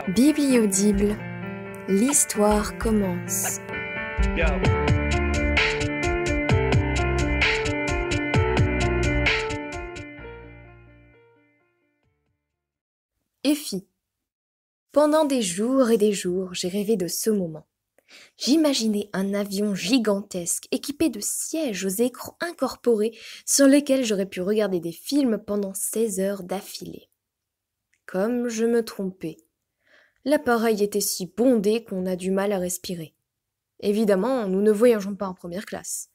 Bibliaudible, l'histoire commence. Effie. Pendant des jours et des jours, j'ai rêvé de ce moment. J'imaginais un avion gigantesque équipé de sièges aux écrans incorporés sur lesquels j'aurais pu regarder des films pendant 16 heures d'affilée. Comme je me trompais. L'appareil était si bondé qu'on a du mal à respirer. Évidemment, nous ne voyageons pas en première classe.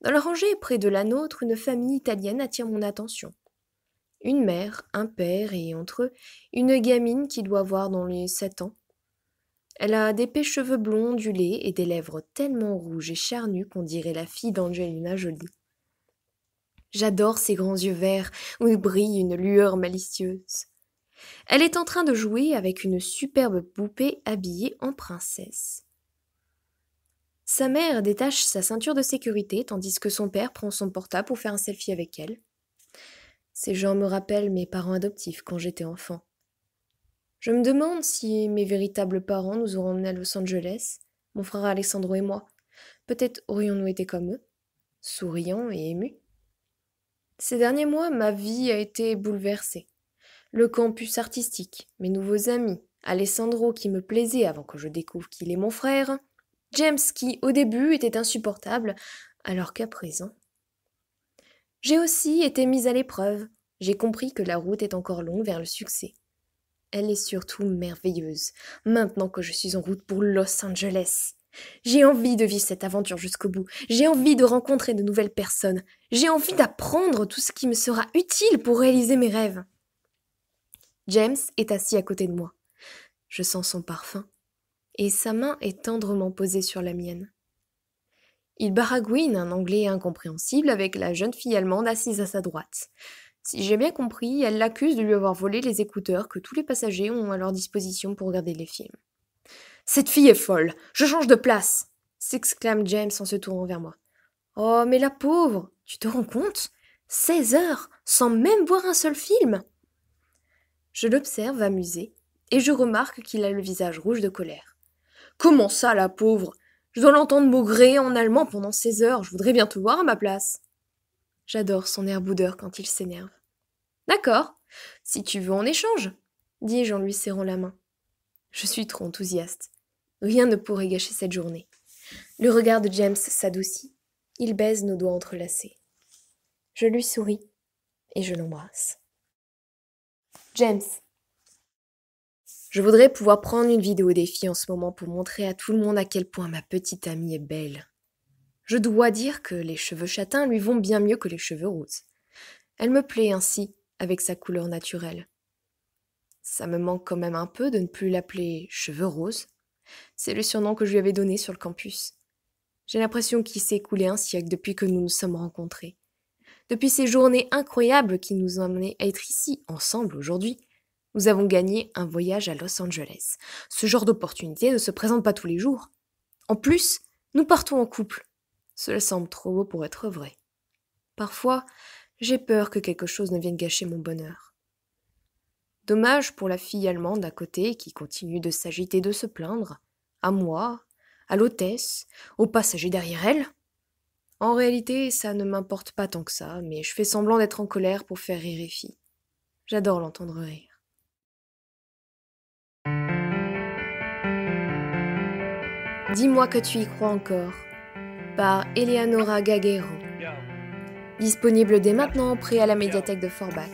Dans la rangée près de la nôtre, une famille italienne attire mon attention. Une mère, un père et entre eux, une gamine qui doit avoir dans les 7 ans. Elle a d'épais cheveux blonds ondulés et des lèvres tellement rouges et charnues qu'on dirait la fille d'Angelina Jolie. J'adore ses grands yeux verts où brille une lueur malicieuse. Elle est en train de jouer avec une superbe poupée habillée en princesse. Sa mère détache sa ceinture de sécurité tandis que son père prend son portable pour faire un selfie avec elle. Ces gens me rappellent mes parents adoptifs quand j'étais enfant. Je me demande si mes véritables parents nous auront emmenés à Los Angeles, mon frère Alessandro et moi. Peut-être aurions-nous été comme eux, souriants et émus. Ces derniers mois, ma vie a été bouleversée. Le campus artistique, mes nouveaux amis, Alessandro qui me plaisait avant que je découvre qu'il est mon frère, James qui, au début, était insupportable, alors qu'à présent... J'ai aussi été mise à l'épreuve. J'ai compris que la route est encore longue vers le succès. Elle est surtout merveilleuse, maintenant que je suis en route pour Los Angeles. J'ai envie de vivre cette aventure jusqu'au bout. J'ai envie de rencontrer de nouvelles personnes. J'ai envie d'apprendre tout ce qui me sera utile pour réaliser mes rêves. James est assis à côté de moi. Je sens son parfum, et sa main est tendrement posée sur la mienne. Il baragouine un anglais incompréhensible avec la jeune fille allemande assise à sa droite. Si j'ai bien compris, elle l'accuse de lui avoir volé les écouteurs que tous les passagers ont à leur disposition pour regarder les films. « Cette fille est folle! Je change de place !» s'exclame James en se tournant vers moi. « Oh, mais la pauvre! Tu te rends compte? 16 heures, sans même voir un seul film !» Je l'observe amusé, et je remarque qu'il a le visage rouge de colère. « Comment ça, la pauvre? Je dois l'entendre maugréer en allemand pendant 16 heures, je voudrais bien te voir à ma place. » J'adore son air boudeur quand il s'énerve. « D'accord, si tu veux on échange, » dis-je en lui serrant la main. Je suis trop enthousiaste. Rien ne pourrait gâcher cette journée. Le regard de James s'adoucit. Il baise nos doigts entrelacés. Je lui souris et je l'embrasse. James. Je voudrais pouvoir prendre une vidéo des filles en ce moment pour montrer à tout le monde à quel point ma petite amie est belle. Je dois dire que les cheveux châtains lui vont bien mieux que les cheveux roses. Elle me plaît ainsi, avec sa couleur naturelle. Ça me manque quand même un peu de ne plus l'appeler cheveux roses. C'est le surnom que je lui avais donné sur le campus. J'ai l'impression qu'il s'est écoulé un siècle depuis que nous nous sommes rencontrés. Depuis ces journées incroyables qui nous ont amenés à être ici, ensemble, aujourd'hui, nous avons gagné un voyage à Los Angeles. Ce genre d'opportunité ne se présente pas tous les jours. En plus, nous partons en couple. Cela semble trop beau pour être vrai. Parfois, j'ai peur que quelque chose ne vienne gâcher mon bonheur. Dommage pour la fille allemande à côté qui continue de s'agiter, de se plaindre. À moi, à l'hôtesse, aux passagers derrière elle. En réalité, ça ne m'importe pas tant que ça, mais je fais semblant d'être en colère pour faire rire Effie. J'adore l'entendre rire. Dis-moi que tu y crois encore, par Eleonora Gagero. Disponible dès maintenant, prêt à la médiathèque de Forbach.